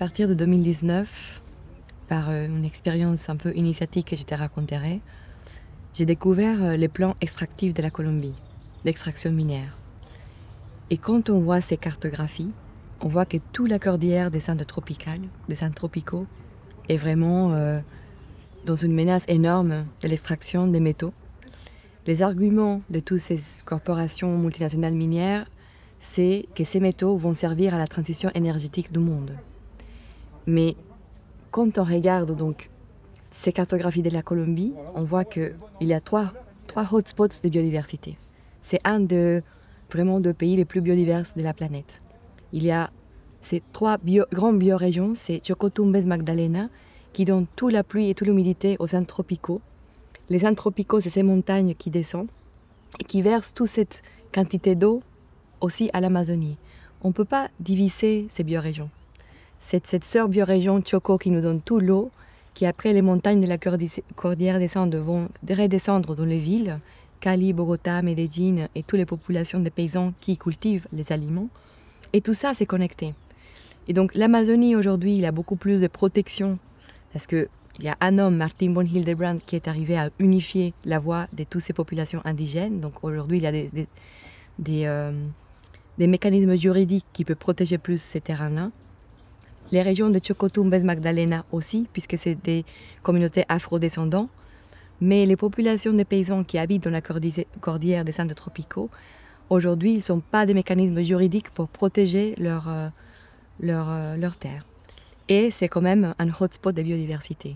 partir de 2019, par une expérience un peu initiatique que je te raconterai, j'ai découvert les plans extractifs de la Colombie, l'extraction minière. Et quand on voit ces cartographies, on voit que toute la cordillère des Andes tropicales, des Andes tropicaux, est vraiment dans une menace énorme de l'extraction des métaux. Les arguments de toutes ces corporations multinationales minières, c'est que ces métaux vont servir à la transition énergétique du monde. Mais quand on regarde donc ces cartographies de la Colombie, on voit qu'il y a trois hotspots de biodiversité. C'est vraiment deux pays les plus biodivers de la planète. Il y a ces trois grandes biorégions, c'est Chocotumbes Magdalena, qui donnent toute la pluie et toute l'humidité aux Andes tropicaux. Les Andes tropicaux, c'est ces montagnes qui descendent et qui versent toute cette quantité d'eau aussi à l'Amazonie. On ne peut pas diviser ces biorégions. C'est cette sœur biorégion Choco qui nous donne toute l'eau, qui après les montagnes de la cordillère des Andes vont redescendre dans les villes, Cali, Bogota, Medellín et toutes les populations de paysans qui cultivent les aliments. Et tout ça, c'est connecté. Et donc l'Amazonie aujourd'hui, il a beaucoup plus de protection parce qu'il y a un homme, Martin von Hildebrand, qui est arrivé à unifier la voix de toutes ces populations indigènes. Donc aujourd'hui, il y a des mécanismes juridiques qui peuvent protéger plus ces terrains-là. Les régions de Chocotumbes Magdalena aussi, puisque c'est des communautés afrodescendantes. Mais les populations de paysans qui habitent dans la cordillère des Andes tropicaux, aujourd'hui, ils ne sont pas des mécanismes juridiques pour protéger leur terre. Et c'est quand même un hotspot de biodiversité.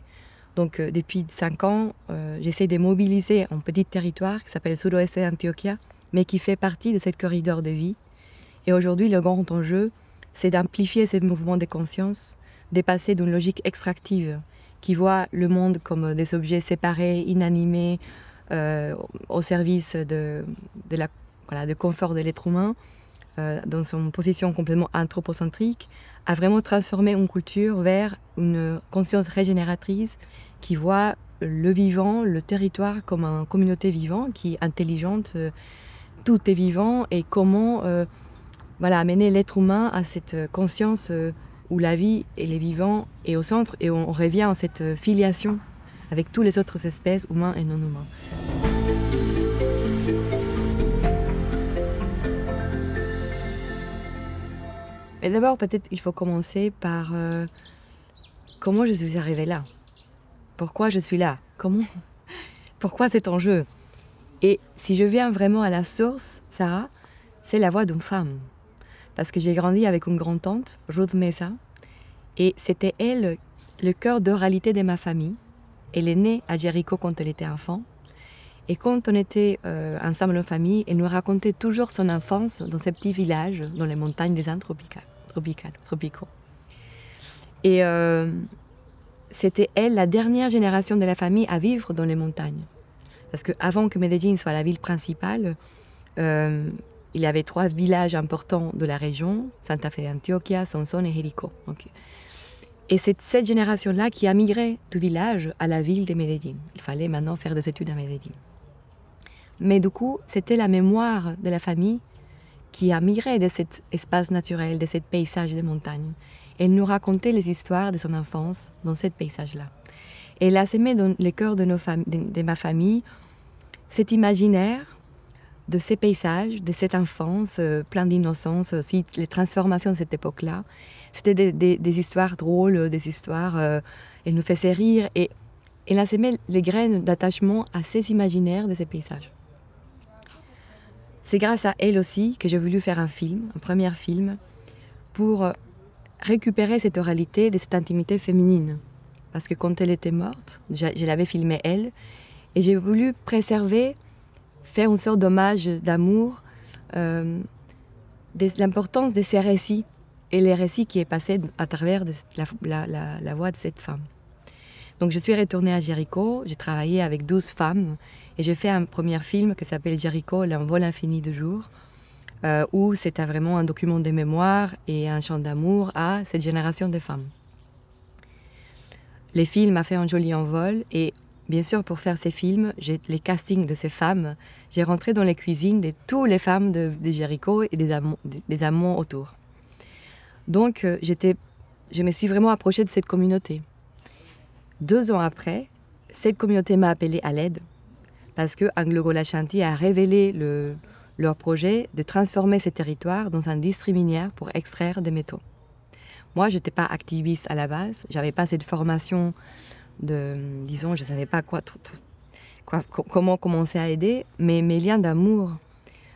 Donc depuis 5 ans, j'essaie de mobiliser un petit territoire qui s'appelle Suroeste Antioquia, mais qui fait partie de cette corridor de vie. Et aujourd'hui, le grand enjeu, c'est d'amplifier ces mouvements de conscience, de passer d'une logique extractive qui voit le monde comme des objets séparés, inanimés, au service de confort de l'être humain, dans son position complètement anthropocentrique, à vraiment transformer une culture vers une conscience régénératrice qui voit le vivant, le territoire comme une communauté vivante qui est intelligente, tout est vivant, et comment amener l'être humain à cette conscience où la vie et les vivants est au centre, et on revient à cette filiation avec toutes les autres espèces, humains et non humains. Mais d'abord, peut-être il faut commencer par comment je suis arrivée là. Pourquoi je suis là? Pourquoi cet enjeu? Et si je viens vraiment à la source, Sarah, c'est la voix d'une femme. Parce que j'ai grandi avec une grand-tante, Ruth Mesa, et c'était elle, le cœur d'oralité de ma famille. Elle est née à Jéricho quand elle était enfant. Et quand on était ensemble en famille, elle nous racontait toujours son enfance dans ce petit village, dans les montagnes des Andes tropicaux. Et c'était elle, la dernière génération de la famille à vivre dans les montagnes. Parce qu'avant que Medellín soit la ville principale, il y avait 3 villages importants de la région, Santa Fe de Antioquia, Sonsón et Jerico. Et c'est cette génération-là qui a migré du village à la ville de Medellín. Il fallait maintenant faire des études à Medellín. Mais du coup, c'était la mémoire de la famille qui a migré de cet espace naturel, de ce paysage de montagne. Elle nous racontait les histoires de son enfance dans ce paysage-là. Et elle a semé dans le cœur de ma famille cet imaginaire de ces paysages, de cette enfance, plein d'innocence, aussi les transformations de cette époque-là. C'était des histoires drôles, des histoires... elle nous faisait rire, et elle a semé les graines d'attachement à ces imaginaires de ces paysages. C'est grâce à elle aussi que j'ai voulu faire un premier film, pour récupérer cette oralité de cette intimité féminine. Parce que quand elle était morte, je l'avais filmée elle, et j'ai voulu préserver, faire une sorte d'hommage d'amour, de l'importance de ces récits, et les récits qui est passé à travers la voix de cette femme. Donc je suis retournée à Jéricho, j'ai travaillé avec 12 femmes, et j'ai fait un premier film qui s'appelle Jéricho, l'envol infini de jour, où c'était vraiment un document de mémoire et un chant d'amour à cette génération de femmes. Le film a fait un joli envol, et bien sûr, pour faire ces films, les castings de ces femmes, j'ai rentré dans les cuisines de toutes les femmes de Jéricho et des amants autour. Donc, j'étais je me suis vraiment approchée de cette communauté. 2 ans après, cette communauté m'a appelée à l'aide parce que AngloGold Ashanti a révélé leur projet de transformer ces territoires dans un district minière pour extraire des métaux. Moi, je n'étais pas activiste à la base, je n'avais pas cette formation disons, je ne savais pas comment commencer à aider, mais mes liens d'amour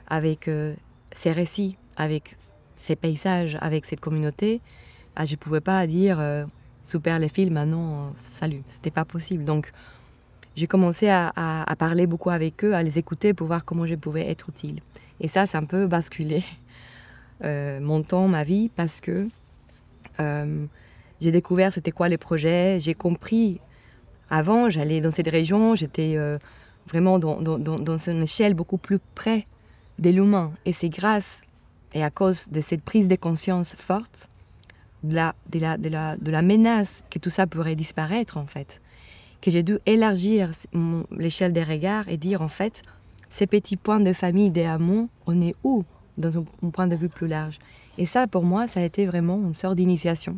avec ces récits, avec ces paysages, avec cette communauté, je ne pouvais pas dire super les films, maintenant, salut, c'était pas possible. Donc, j'ai commencé à parler beaucoup avec eux, à les écouter pour voir comment je pouvais être utile. Et ça, c'est un peu basculé mon temps, ma vie, parce que j'ai découvert c'était quoi les projets, j'ai compris. Avant, j'allais dans cette région, j'étais vraiment dans une échelle beaucoup plus près de l'humain. Et c'est grâce et à cause de cette prise de conscience forte de la menace que tout ça pourrait disparaître, en fait, que j'ai dû élargir l'échelle des regards et dire, en fait, ces petits points de famille, des hameaux, on est où dans un point de vue plus large. Et ça, pour moi, ça a été vraiment une sorte d'initiation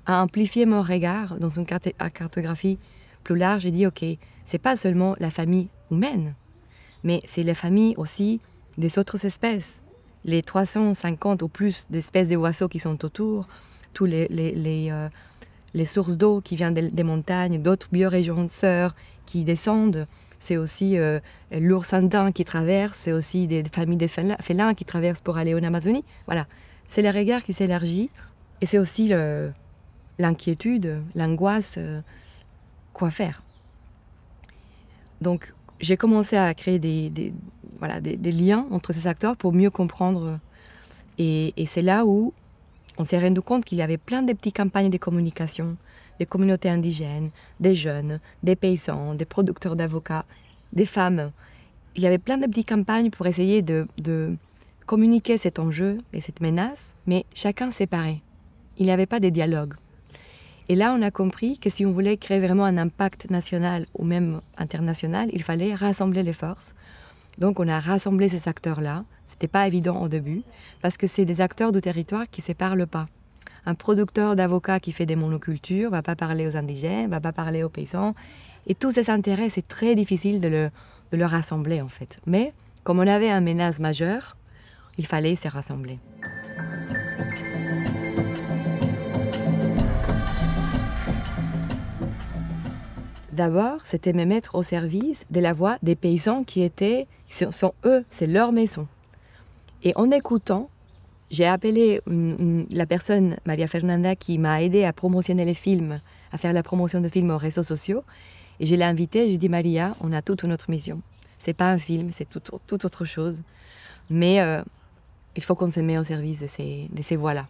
à amplifier mon regard dans une cartographie plus large et dire, OK, c'est pas seulement la famille humaine, mais c'est la famille aussi des autres espèces. Les 350 ou plus d'espèces d'oiseaux qui sont autour, tous les sources d'eau qui viennent des montagnes, d'autres biorégions sœurs qui descendent. C'est aussi l'ours andin qui traverse, c'est aussi des familles de félins qui traversent pour aller en Amazonie. Voilà, c'est le regard qui s'élargit et c'est aussi l'inquiétude, l'angoisse, quoi faire. Donc, j'ai commencé à créer des liens entre ces acteurs pour mieux comprendre. Et c'est là où on s'est rendu compte qu'il y avait plein de petites campagnes de communication, des communautés indigènes, des jeunes, des paysans, des producteurs d'avocats, des femmes. Il y avait plein de petites campagnes pour essayer de communiquer cet enjeu et cette menace, mais chacun séparé. Il n'y avait pas de dialogue. Et là, on a compris que si on voulait créer vraiment un impact national ou même international, il fallait rassembler les forces. Donc, on a rassemblé ces acteurs-là. Ce n'était pas évident au début, parce que c'est des acteurs du territoire qui ne se parlent pas. Un producteur d'avocats qui fait des monocultures ne va pas parler aux indigènes, ne va pas parler aux paysans. Et tous ces intérêts, c'est très difficile de le rassembler, en fait. Mais, comme on avait un menace majeur, il fallait se rassembler. D'abord, c'était me mettre au service de la voix des paysans qui sont eux, c'est leur maison. Et en écoutant, j'ai appelé la personne, Maria Fernanda, qui m'a aidé à promotionner les films, à faire la promotion de films aux réseaux sociaux. Et je l'ai invitée, j'ai dit, Maria, on a toute notre mission. C'est pas un film, c'est tout autre chose. Mais il faut qu'on se mette au service de ces voix-là.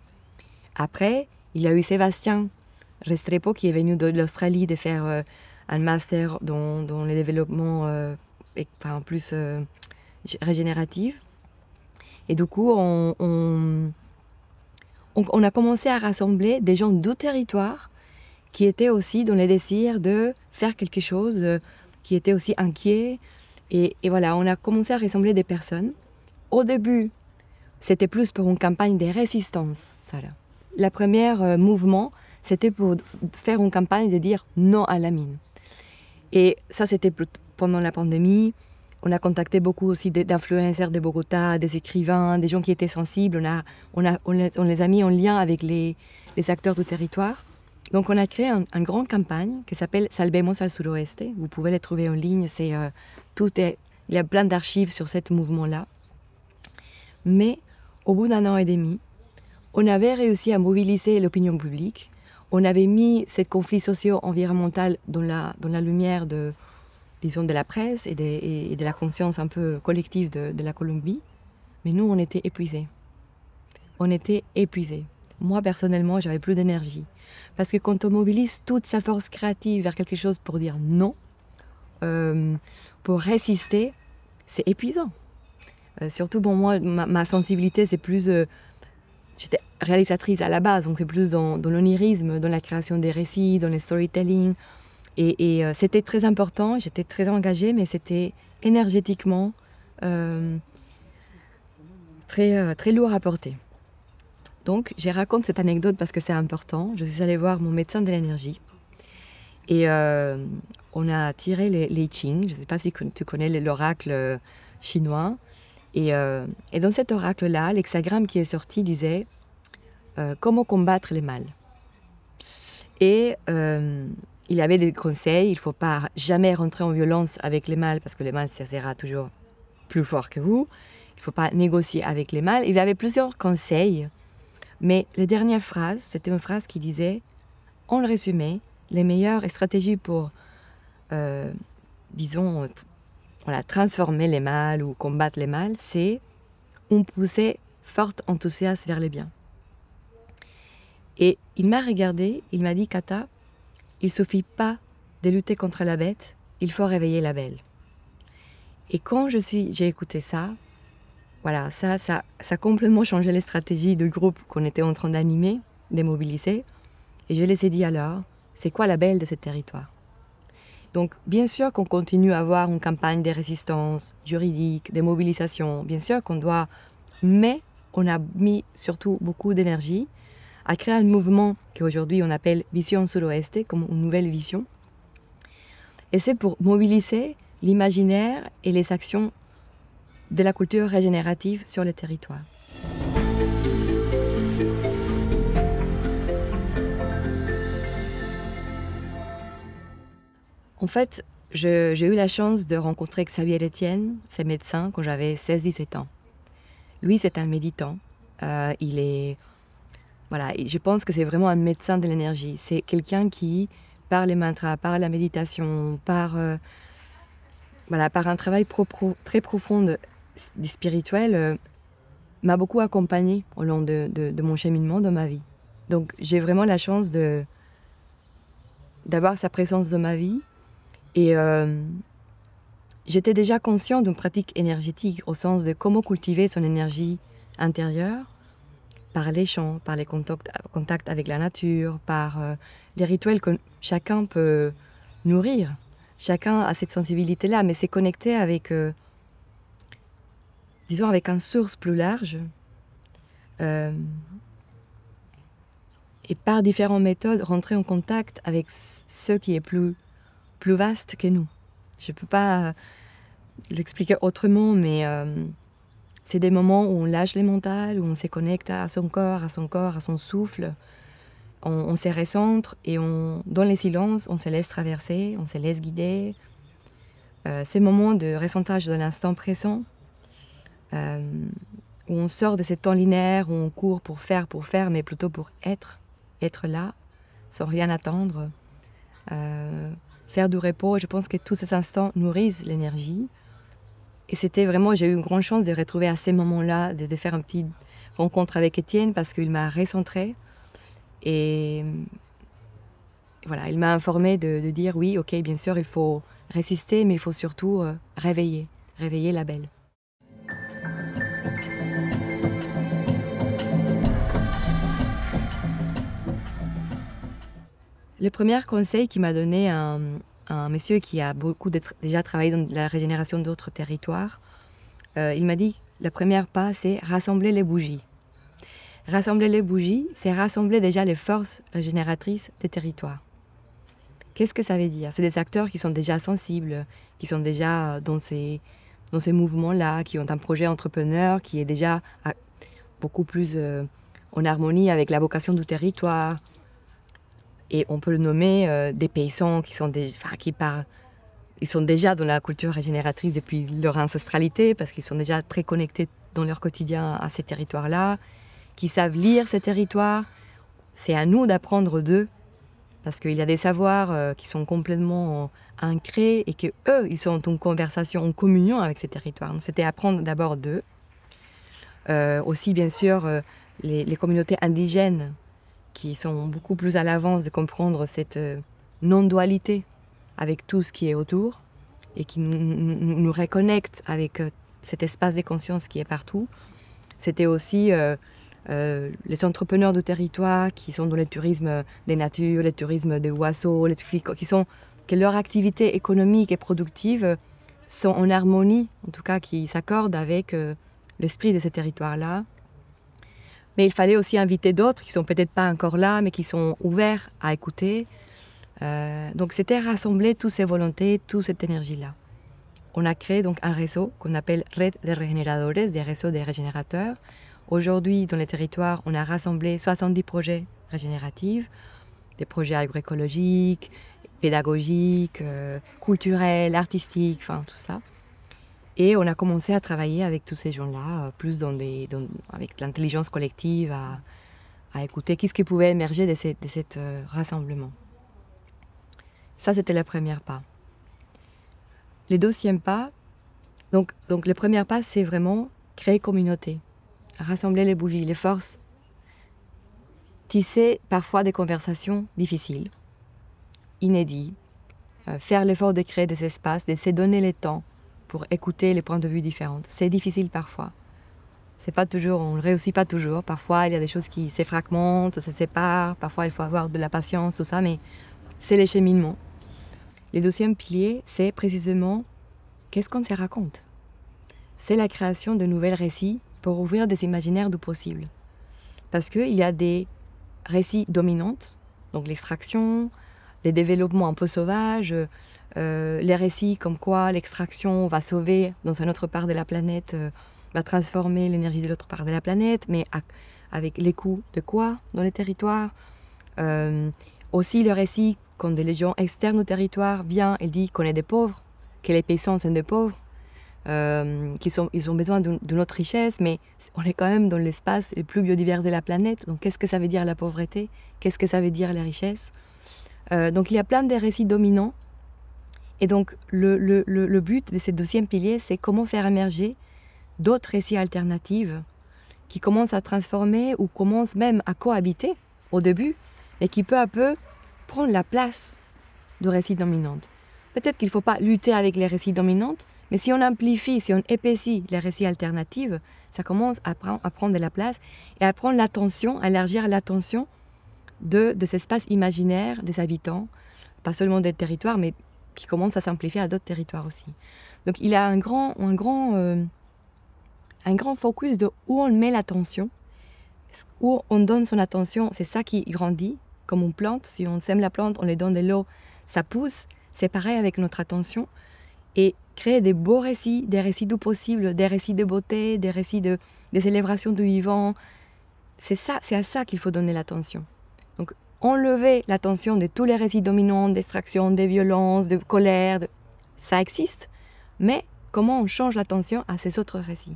Après, il y a eu Sébastien Restrepo qui est venu de l'Australie de faire un master dans le développement plus régénératif. Et du coup, on a commencé à rassembler des gens du territoire qui étaient aussi dans le désir de faire quelque chose, qui étaient aussi inquiets. Et voilà, on a commencé à rassembler des personnes. Au début, c'était plus pour une campagne de résistance, ça là. Le premier mouvement, c'était pour faire une campagne de dire non à la mine. Et ça, c'était pendant la pandémie. On a contacté beaucoup aussi d'influenceurs de Bogota, des écrivains, des gens qui étaient sensibles. On les a mis en lien avec les acteurs du territoire. Donc, on a créé une grande campagne qui s'appelle Salvemos al Suroeste. Vous pouvez la trouver en ligne. Il y a plein d'archives sur ce mouvement-là. Mais au bout d'un an et demi, on avait réussi à mobiliser l'opinion publique. On avait mis ces conflits socio-environnementaux dans la lumière de la presse et de la conscience un peu collective de la Colombie. Mais nous, on était épuisés. On était épuisés. Moi, personnellement, j'avais plus d'énergie. Parce que quand on mobilise toute sa force créative vers quelque chose pour dire non, pour résister, c'est épuisant. Surtout, bon, moi, ma sensibilité, c'est plus... j'étais réalisatrice à la base, donc c'est plus dans l'onirisme, dans la création des récits, dans le storytelling. Et c'était très important, j'étais très engagée, mais c'était énergétiquement très lourd à porter. Donc, je raconte cette anecdote parce que c'est important. Je suis allée voir mon médecin de l'énergie et on a tiré les Qing. Je ne sais pas si tu connais l'oracle chinois. Et dans cet oracle-là, l'hexagramme qui est sorti disait comment combattre les mal. Et il y avait des conseils, il ne faut pas jamais rentrer en violence avec les mal parce que les mal sera toujours plus fort que vous. Il ne faut pas négocier avec les mal. Il y avait plusieurs conseils, mais la dernière phrase, c'était une phrase qui disait, en résumé, les meilleures stratégies pour, disons, voilà, transformer les mal ou combattre les mal, c'est une poussée forte, enthousiaste vers le bien. Et il m'a regardé, il m'a dit, Kata, il ne suffit pas de lutter contre la bête, il faut réveiller la belle. Et quand j'ai écouté ça, voilà, ça a complètement changé les stratégies de groupe qu'on était en train d'animer, de mobiliser. Et je les ai dit alors, c'est quoi la belle de ce territoire? Donc, bien sûr qu'on continue à avoir une campagne de résistance juridique, de mobilisation, bien sûr qu'on doit, mais on a mis surtout beaucoup d'énergie à créer un mouvement qu'aujourd'hui on appelle Vision Sud-Ouest, comme une nouvelle vision. Et c'est pour mobiliser l'imaginaire et les actions de la culture régénérative sur le territoire. En fait, j'ai eu la chance de rencontrer Xavier Etienne, ce médecin, quand j'avais 16-17 ans. Lui, c'est un méditant. Voilà, je pense que c'est vraiment un médecin de l'énergie. C'est quelqu'un qui, par les mantras, par la méditation, par un travail très profond spirituel, m'a beaucoup accompagné au long de mon cheminement dans ma vie. Donc j'ai vraiment la chance d'avoir sa présence dans ma vie. Et j'étais déjà conscient d'une pratique énergétique au sens de comment cultiver son énergie intérieure par les chants, par les contacts avec la nature, par les rituels que chacun peut nourrir. Chacun a cette sensibilité-là, mais c'est connecté avec, disons, avec une source plus large. Et par différentes méthodes, rentrer en contact avec ce qui est plus vaste que nous. Je ne peux pas l'expliquer autrement, mais c'est des moments où on lâche les mentales, où on se connecte à son corps, à son souffle. On se recentre et dans les silences, on se laisse traverser, on se laisse guider. Ces moments de recentrage de l'instant présent, où on sort de ce temps linéaire, où on court pour faire, mais plutôt pour être là, sans rien attendre. Faire du repos, je pense que tous ces instants nourrissent l'énergie. Et c'était vraiment, j'ai eu une grande chance de retrouver à ces moments-là, de faire une petite rencontre avec Étienne parce qu'il m'a recentré. Et voilà, il m'a informé de dire oui, ok, bien sûr, il faut résister, mais il faut surtout réveiller la belle. Le premier conseil qu'il m'a donné un monsieur qui a déjà travaillé dans la régénération d'autres territoires, il m'a dit, le premier pas, c'est rassembler les bougies. Rassembler les bougies, c'est rassembler déjà les forces régénératrices des territoires. Qu'est-ce que ça veut dire? C'est des acteurs qui sont déjà sensibles, qui sont déjà dans ces mouvements-là, qui ont un projet entrepreneur qui est déjà beaucoup plus en harmonie avec la vocation du territoire. Et on peut le nommer des paysans qui sont ils sont déjà dans la culture régénératrice depuis leur ancestralité, parce qu'ils sont déjà très connectés dans leur quotidien à ces territoires-là, qui savent lire ces territoires. C'est à nous d'apprendre d'eux, parce qu'il y a des savoirs qui sont complètement ancrés et qu'eux, ils sont en conversation, en communion avec ces territoires. Donc c'était apprendre d'abord d'eux. Aussi, bien sûr, les communautés indigènes, qui sont beaucoup plus à l'avance de comprendre cette non-dualité avec tout ce qui est autour et qui nous reconnecte avec cet espace de conscience qui est partout. C'était aussi les entrepreneurs de territoire qui sont dans le tourisme des natures, le tourisme des oiseaux, que leur activité économique et productive sont en harmonie, en tout cas qui s'accordent avec l'esprit de ces territoires-là. Mais il fallait aussi inviter d'autres qui sont peut-être pas encore là, mais qui sont ouverts à écouter. Donc c'était rassembler toutes ces volontés, toute cette énergie-là. On a créé donc un réseau qu'on appelle Red de Regeneradores, des réseaux des régénérateurs. Aujourd'hui, dans les territoires, on a rassemblé 70 projets régénératifs, des projets agroécologiques, pédagogiques, culturels, artistiques, enfin tout ça. Et on a commencé à travailler avec tous ces gens-là, plus avec l'intelligence collective, à écouter qu'est-ce qui pouvait émerger de cet rassemblement. Ça, c'était le premier pas. Le deuxième pas, donc le premier pas, c'est vraiment créer communauté, rassembler les bougies, les forces, tisser parfois des conversations difficiles, inédites, faire l'effort de créer des espaces, de se donner le temps pour écouter les points de vue différents. C'est difficile parfois. C'est pas toujours, on ne réussit pas toujours. Parfois, il y a des choses qui se fragmentent, se séparent. Parfois, il faut avoir de la patience, tout ça, mais c'est le cheminement. Le deuxième pilier, c'est précisément qu'est-ce qu'on se raconte. C'est la création de nouveaux récits pour ouvrir des imaginaires du possible. Parce qu'il y a des récits dominants, donc l'extraction, les développements un peu sauvages, les récits comme quoi l'extraction va sauver dans une autre part de la planète, va transformer l'énergie de l'autre part de la planète, mais avec les coûts de quoi dans les territoires. Aussi le récit quand des légions externes au territoire vient et dit qu'on est des pauvres, que les paysans sont des pauvres, ils ont besoin d'une autre richesse, mais on est quand même dans l'espace le plus biodivers de la planète. Donc qu'est-ce que ça veut dire la pauvreté? Qu'est-ce que ça veut dire la richesse? Donc il y a plein de récits dominants. Et donc le but de ce deuxième pilier, c'est comment faire émerger d'autres récits alternatifs qui commencent à transformer ou commencent même à cohabiter au début, et qui peu à peu prennent la place de récits dominants. Peut-être qu'il ne faut pas lutter avec les récits dominants, mais si on amplifie, si on épaissit les récits alternatifs, ça commence à prendre de la place et à prendre l'attention, à élargir l'attention de cet espace imaginaire des habitants, pas seulement des territoires, mais qui commence à s'amplifier à d'autres territoires aussi. Donc il y a un grand focus de où on met l'attention, où on donne son attention, c'est ça qui grandit, comme une plante. Si on sème la plante, on lui donne de l'eau, ça pousse. C'est pareil avec notre attention. Et créer des beaux récits, des récits du possible, des récits de beauté, des récits des célébrations du vivant, c'est à ça qu'il faut donner l'attention. Donc enlever l'attention de tous les récits dominants, d'extraction, de violence, de colère, ça existe, mais comment on change l'attention à ces autres récits?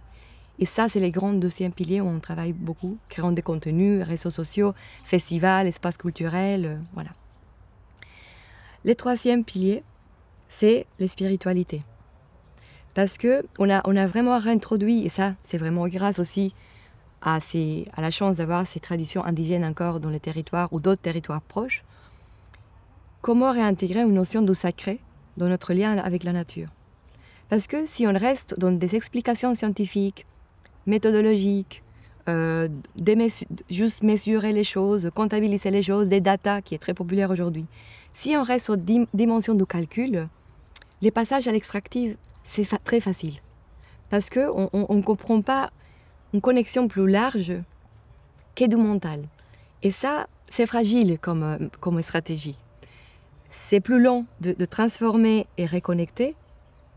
Et ça, c'est les grands deuxièmes piliers où on travaille beaucoup, créant des contenus, réseaux sociaux, festivals, espaces culturels, voilà. Le troisième pilier, c'est la spiritualité. Parce qu'on a vraiment réintroduit, et ça, c'est vraiment grâce aussi à la chance d'avoir ces traditions indigènes encore dans les territoires ou d'autres territoires proches, comment réintégrer une notion de sacré dans notre lien avec la nature. Parce que si on reste dans des explications scientifiques, méthodologiques, juste mesurer les choses, comptabiliser les choses, des data qui est très populaire aujourd'hui, si on reste sur dimension du calcul, les passages à l'extractive, c'est très facile. Parce qu'on ne comprend pas une connexion plus large que du mental. Et ça, c'est fragile comme stratégie. C'est plus long de transformer et reconnecter,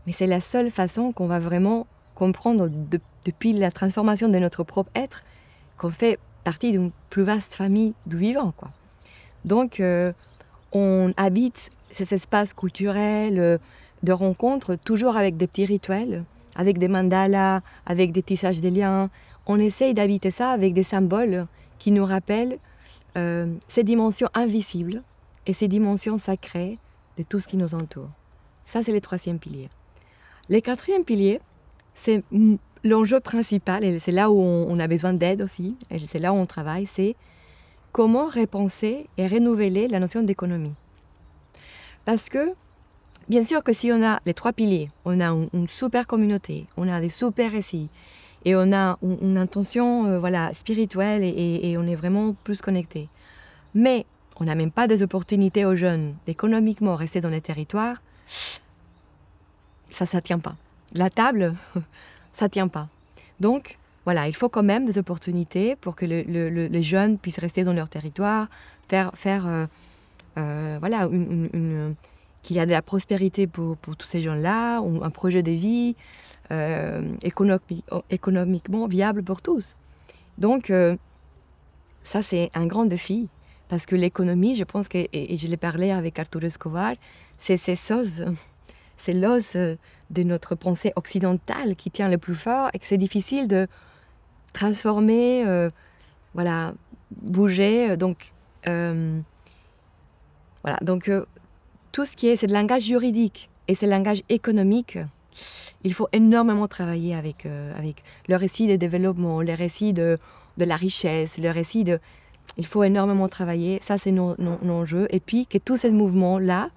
mais c'est la seule façon qu'on va vraiment comprendre depuis la transformation de notre propre être, qu'on fait partie d'une plus vaste famille du vivant, quoi. Donc, on habite ces espaces culturels de rencontres, toujours avec des petits rituels, avec des mandalas, avec des tissages de liens. On essaye d'habiter ça avec des symboles qui nous rappellent ces dimensions invisibles et ces dimensions sacrées de tout ce qui nous entoure. Ça, c'est le troisième pilier. Le quatrième pilier, c'est l'enjeu principal, et c'est là où on a besoin d'aide aussi, et c'est là où on travaille, c'est comment repenser et renouveler la notion d'économie. Parce que, bien sûr que si on a les trois piliers, on a une super communauté, on a des super récits, et on a une intention spirituelle, et on est vraiment plus connecté. Mais on n'a même pas des opportunités aux jeunes d'économiquement rester dans les territoires, ça ne tient pas. La table, ça ne tient pas. Donc, voilà, il faut quand même des opportunités pour que les jeunes puissent rester dans leur territoire, voilà, qu'il y a de la prospérité pour tous ces gens-là, un projet de vie économiquement viable pour tous. Donc, ça, c'est un grand défi, parce que l'économie, je pense que, et je l'ai parlé avec Arturo Escobar, c'est l'os de notre pensée occidentale qui tient le plus fort et que c'est difficile de transformer, voilà, bouger. Donc, voilà. Donc tout ce qui est, c'est le langage juridique et c'est le langage économique. Il faut énormément travailler avec le récit de développement, le récit de la richesse, le récit de... Il faut énormément travailler, ça c'est nos enjeux. Et puis que tous ces mouvements-là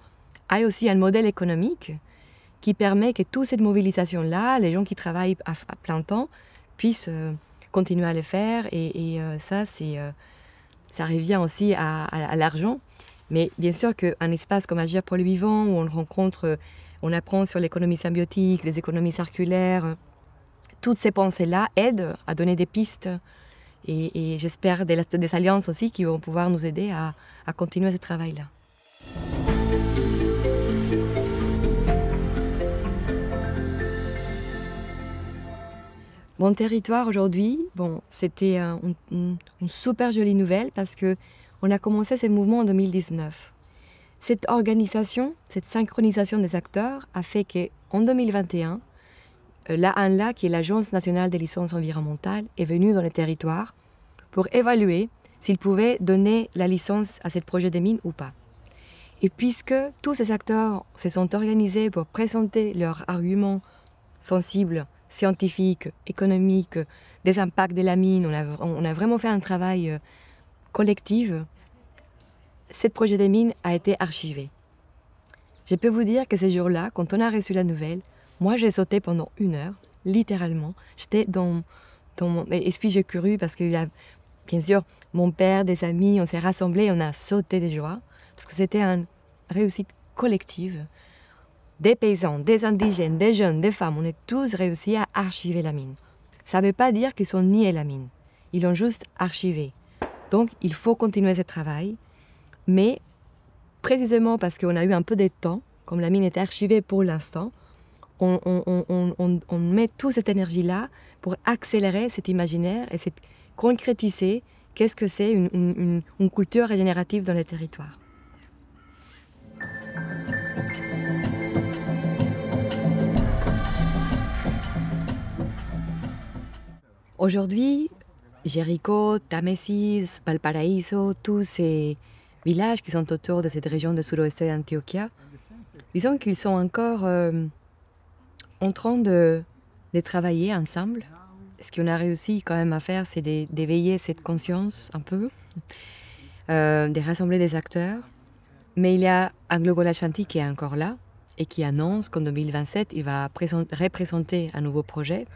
aient aussi un modèle économique qui permet que toute cette mobilisation-là, les gens qui travaillent à plein temps, puissent continuer à le faire. Et ça, ça revient aussi à l'argent. Mais bien sûr qu'un espace comme Agir pour le vivant, où on apprend sur l'économie symbiotique, les économies circulaires, toutes ces pensées-là aident à donner des pistes. Et j'espère des alliances aussi qui vont pouvoir nous aider à continuer ce travail-là. Mon territoire aujourd'hui, bon, c'était une super jolie nouvelle parce qu'on a commencé ce mouvement en 2019. Cette organisation, cette synchronisation des acteurs a fait qu'en 2021, l'ANLA, qui est l'Agence nationale des licences environnementales, est venue dans le territoire pour évaluer s'il pouvait donner la licence à ce projet de mine ou pas. Et puisque tous ces acteurs se sont organisés pour présenter leurs arguments sensibles, scientifiques, économiques, des impacts de la mine, on a vraiment fait un travail collectif, ce projet de mine a été archivé. Je peux vous dire que ces jours-là, quand on a reçu la nouvelle, moi j'ai sauté pendant 1 heure, littéralement. J'étais dans mon... Et puis j'ai couru parce qu'il y a, bien sûr, mon père, des amis, on s'est rassemblés, on a sauté de joie, parce que c'était une réussite collective. Des paysans, des indigènes, des jeunes, des femmes, on est tous réussi à archiver la mine. Ça ne veut pas dire qu'ils ont nié la mine, ils l'ont juste archivé. Donc il faut continuer ce travail, mais précisément parce qu'on a eu un peu de temps, comme la mine était archivée pour l'instant, on met toute cette énergie-là pour accélérer cet imaginaire et concrétiser qu'est-ce que c'est une culture régénérative dans les territoires. Aujourd'hui, Jéricho, Támesis, Valparaíso, tous ces villages qui sont autour de cette région du sud-ouest d'Antioquia, disons qu'ils sont encore en train de travailler ensemble. Ce qu'on a réussi quand même à faire, c'est d'éveiller cette conscience un peu, de rassembler des acteurs. Mais il y a AngloGold Ashanti qui est encore là et qui annonce qu'en 2027, il va représenter un nouveau projet.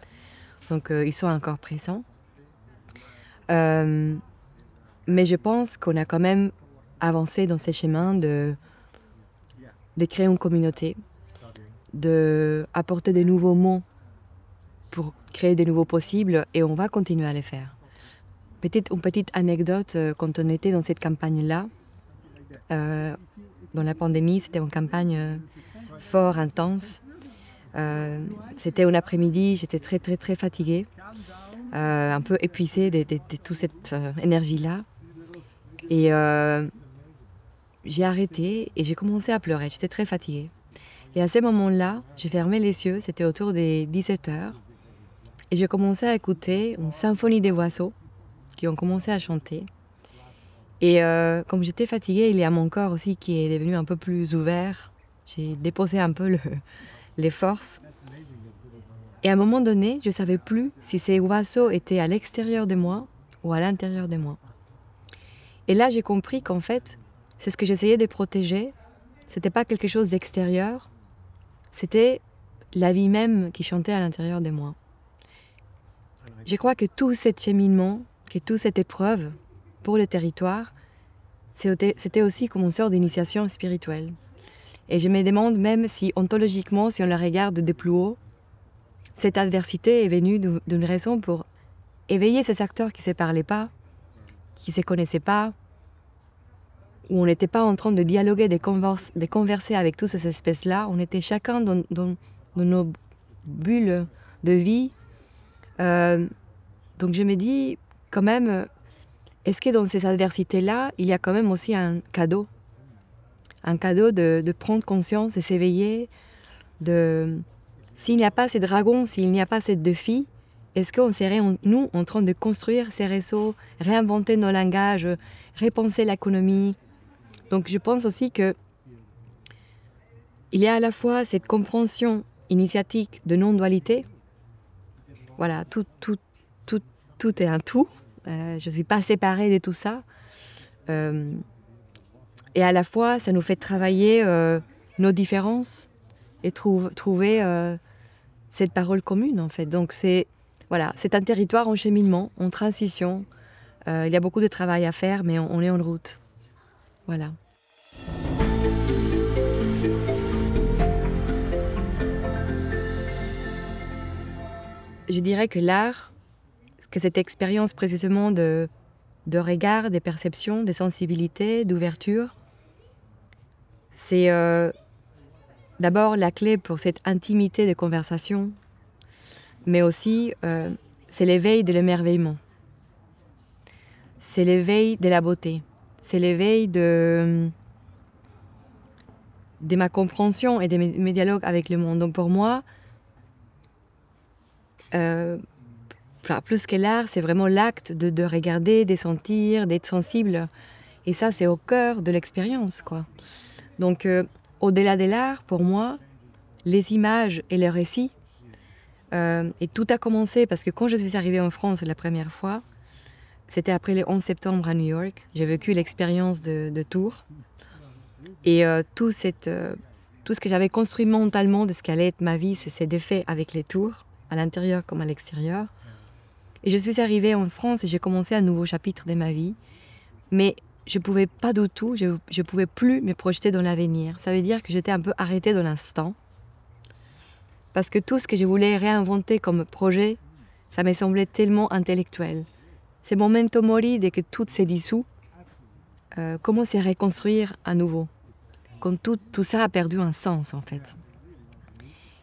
Donc ils sont encore présents. Mais je pense qu'on a quand même avancé dans ces chemins de créer une communauté, d'apporter des nouveaux mots pour créer des nouveaux possibles, et on va continuer à les faire. Une petite anecdote, quand on était dans cette campagne-là, dans la pandémie, c'était une campagne fort, intense. C'était un après-midi, j'étais très très très fatiguée, un peu épuisée de toute cette énergie-là. Et j'ai arrêté et j'ai commencé à pleurer, j'étais très fatiguée. Et à ce moment-là, j'ai fermé les yeux, c'était autour des 17h, et j'ai commencé à écouter une symphonie des oiseaux qui ont commencé à chanter. Et comme j'étais fatiguée, il y a mon corps aussi qui est devenu un peu plus ouvert. J'ai déposé un peu les forces. Et à un moment donné, je ne savais plus si ces oiseaux étaient à l'extérieur de moi ou à l'intérieur de moi. Et là, j'ai compris qu'en fait, c'est ce que j'essayais de protéger. Ce n'était pas quelque chose d'extérieur. C'était la vie même qui chantait à l'intérieur de moi. Je crois que tout cet cheminement, que toute cette épreuve pour le territoire, c'était aussi comme une sorte d'initiation spirituelle. Et je me demande même si, ontologiquement, si on la regarde de plus haut, cette adversité est venue d'une raison pour éveiller ces acteurs qui ne se parlaient pas, qui ne se connaissaient pas, où on n'était pas en train de dialoguer, de converser avec toutes ces espèces-là. On était chacun dans nos bulles de vie. Donc je me dis, quand même, est-ce que dans ces adversités-là, il y a quand même aussi un cadeau de prendre conscience, de s'éveiller, s'il n'y a pas ces dragons, s'il n'y a pas ces défis, est-ce qu'on serait, nous, en train de construire ces réseaux, réinventer nos langages, repenser l'économie? Donc je pense aussi qu'il y a à la fois cette compréhension initiatique de non-dualité. Voilà, tout est un tout. Je ne suis pas séparée de tout ça. Et à la fois, ça nous fait travailler nos différences et trouver cette parole commune, en fait. Donc c'est un territoire en cheminement, en transition. Il y a beaucoup de travail à faire, mais on est en route. Voilà. Je dirais que l'art, que cette expérience précisément de regard, des perceptions, des sensibilités, d'ouverture, c'est d'abord la clé pour cette intimité de conversation, mais aussi c'est l'éveil de l'émerveillement. C'est l'éveil de la beauté. C'est l'éveil de ma compréhension et de mes dialogues avec le monde. Donc pour moi, plus que l'art, c'est vraiment l'acte de regarder, de sentir, d'être sensible. Et ça, c'est au cœur de l'expérience, quoi. Donc, au-delà de l'art, pour moi, les images et les récits, et tout a commencé parce que quand je suis arrivée en France la première fois, c'était après le 11 septembre à New York. J'ai vécu l'expérience de Tours. Et tout ce que j'avais construit mentalement de ce qu'allait être ma vie, s'est défait avec les tours, à l'intérieur comme à l'extérieur. Et je suis arrivée en France et j'ai commencé un nouveau chapitre de ma vie. Mais je ne pouvais pas du tout, je ne pouvais plus me projeter dans l'avenir. Ça veut dire que j'étais un peu arrêtée dans l'instant. Parce que tout ce que je voulais réinventer comme projet, ça me semblait tellement intellectuel. C'est momento mori dès que tout s'est dissous. Comment se reconstruire à nouveau? Quand tout ça a perdu un sens, en fait.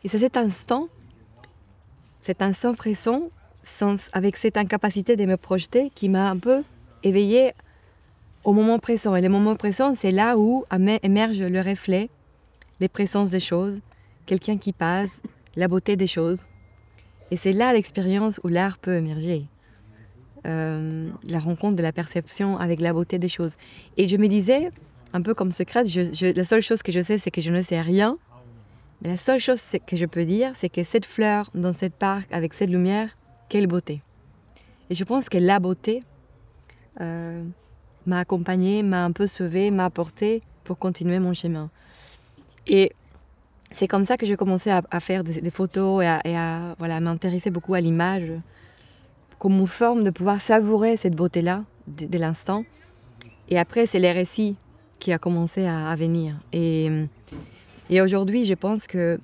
Et c'est cet instant présent, avec cette incapacité de me projeter, qui m'a un peu éveillée au moment présent. Et le moment présent, c'est là où émerge le reflet, les présences des choses, quelqu'un qui passe, la beauté des choses. Et c'est là l'expérience où l'art peut émerger. La rencontre de la perception avec la beauté des choses. Et je me disais, un peu comme Socrate, la seule chose que je sais, c'est que je ne sais rien. Mais la seule chose que je peux dire, c'est que cette fleur dans ce parc, avec cette lumière, quelle beauté. Et je pense que la beauté m'a accompagnée, m'a un peu sauvée, m'a apporté pour continuer mon chemin. Et c'est comme ça que j'ai commencé à faire des photos et à m'intéresser beaucoup à l'image, comme une forme de pouvoir savourer cette beauté-là de l'instant. Et après, c'est les récits qui a commencé à venir. Et aujourd'hui, je pense que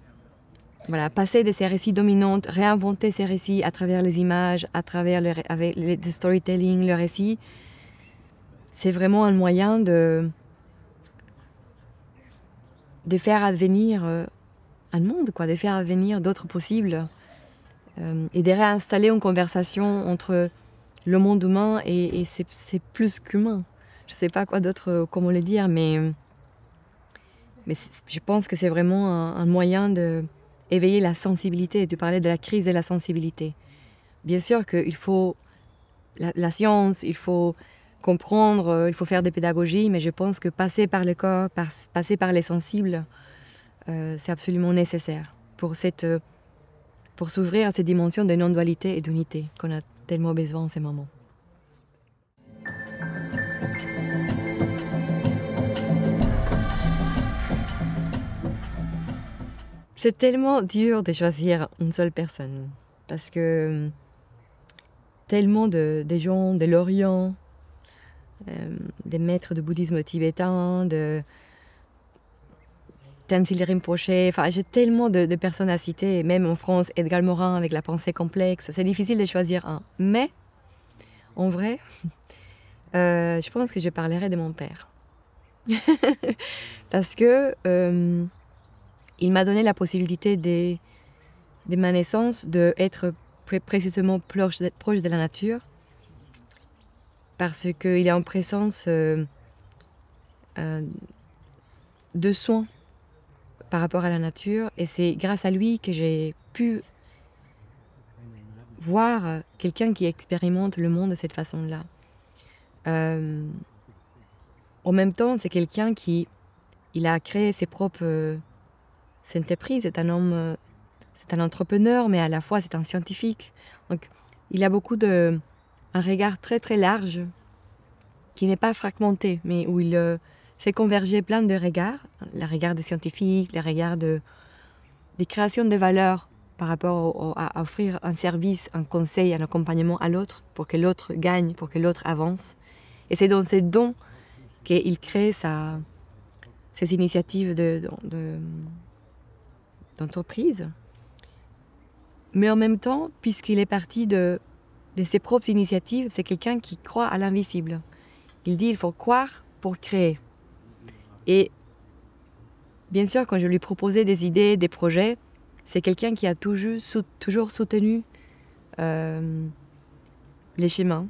passer de ces récits dominants, réinventer ces récits à travers les images, à travers le storytelling, le récit, c'est vraiment un moyen de faire advenir un monde, quoi, de faire advenir d'autres possibles et de réinstaller une conversation entre le monde humain et c'est plus qu'humain. Je ne sais pas quoi d'autre, comment le dire, mais je pense que c'est vraiment un moyen d'éveiller la sensibilité. Tu parlais de la crise de la sensibilité. Bien sûr qu'il faut la science, il faut comprendre, il faut faire des pédagogies, mais je pense que passer par le corps, passer par les sensibles, c'est absolument nécessaire pour s'ouvrir à ces dimensions de non-dualité et d'unité qu'on a tellement besoin en ces moments. C'est tellement dur de choisir une seule personne, parce que tellement de gens de l'Orient, des maîtres de bouddhisme tibétain, de Tenzin Rinpoche, enfin j'ai tellement de personnes à citer, même en France, Edgar Morin avec la pensée complexe, c'est difficile de choisir un. Mais En vrai, je pense que je parlerai de mon père. Parce que il m'a donné la possibilité de ma naissance d'être précisément proche de la nature. Parce qu'il est en présence de soins par rapport à la nature. Et c'est grâce à lui que j'ai pu voir quelqu'un qui expérimente le monde de cette façon-là. En même temps, c'est quelqu'un qui il a créé ses propres entreprises. C'est un homme, c'est un entrepreneur, mais à la fois c'est un scientifique. Donc, il a un regard très très large, qui n'est pas fragmenté, mais où il fait converger plein de regards. Le regard des scientifiques, le regard des créations de valeur par rapport à offrir un service, un conseil, un accompagnement à l'autre, pour que l'autre gagne, pour que l'autre avance. Et c'est dans ces dons qu'il crée ces initiatives d'entreprise. Mais en même temps, puisqu'il est parti de ses propres initiatives, c'est quelqu'un qui croit à l'invisible. Il dit il faut croire pour créer. Et bien sûr, quand je lui proposais des idées, des projets, c'est quelqu'un qui a toujours soutenu mes chemins,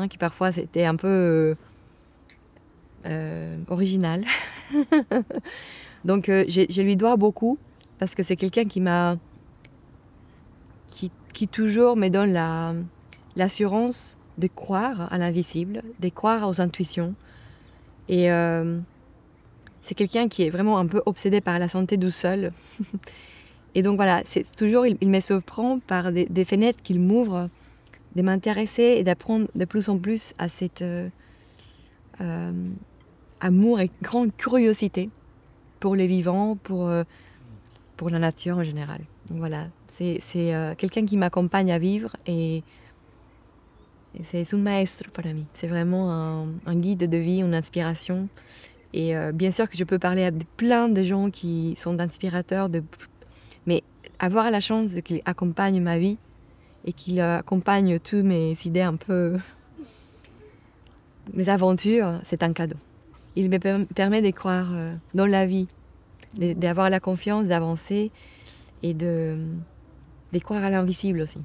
qui parfois c'était un peu original. Donc je lui dois beaucoup, parce que c'est quelqu'un qui toujours me donne l'assurance de croire à l'invisible, de croire aux intuitions. Et c'est quelqu'un qui est vraiment un peu obsédé par la santé du sol. Et donc voilà, c'est toujours, il me surprend par des fenêtres qu'il m'ouvre, de m'intéresser et d'apprendre de plus en plus à cet amour et grande curiosité pour les vivants, pour la nature en général. Donc voilà, c'est quelqu'un qui m'accompagne à vivre et c'est un maestro pour moi. C'est vraiment un guide de vie, une inspiration. Et bien sûr que je peux parler à plein de gens qui sont d'inspirateurs, mais avoir la chance qu'il accompagne ma vie et qu'il accompagne toutes mes idées un peu, mes aventures, c'est un cadeau. Il me permet de croire dans la vie, d'avoir la confiance, d'avancer et de croire à l'invisible aussi.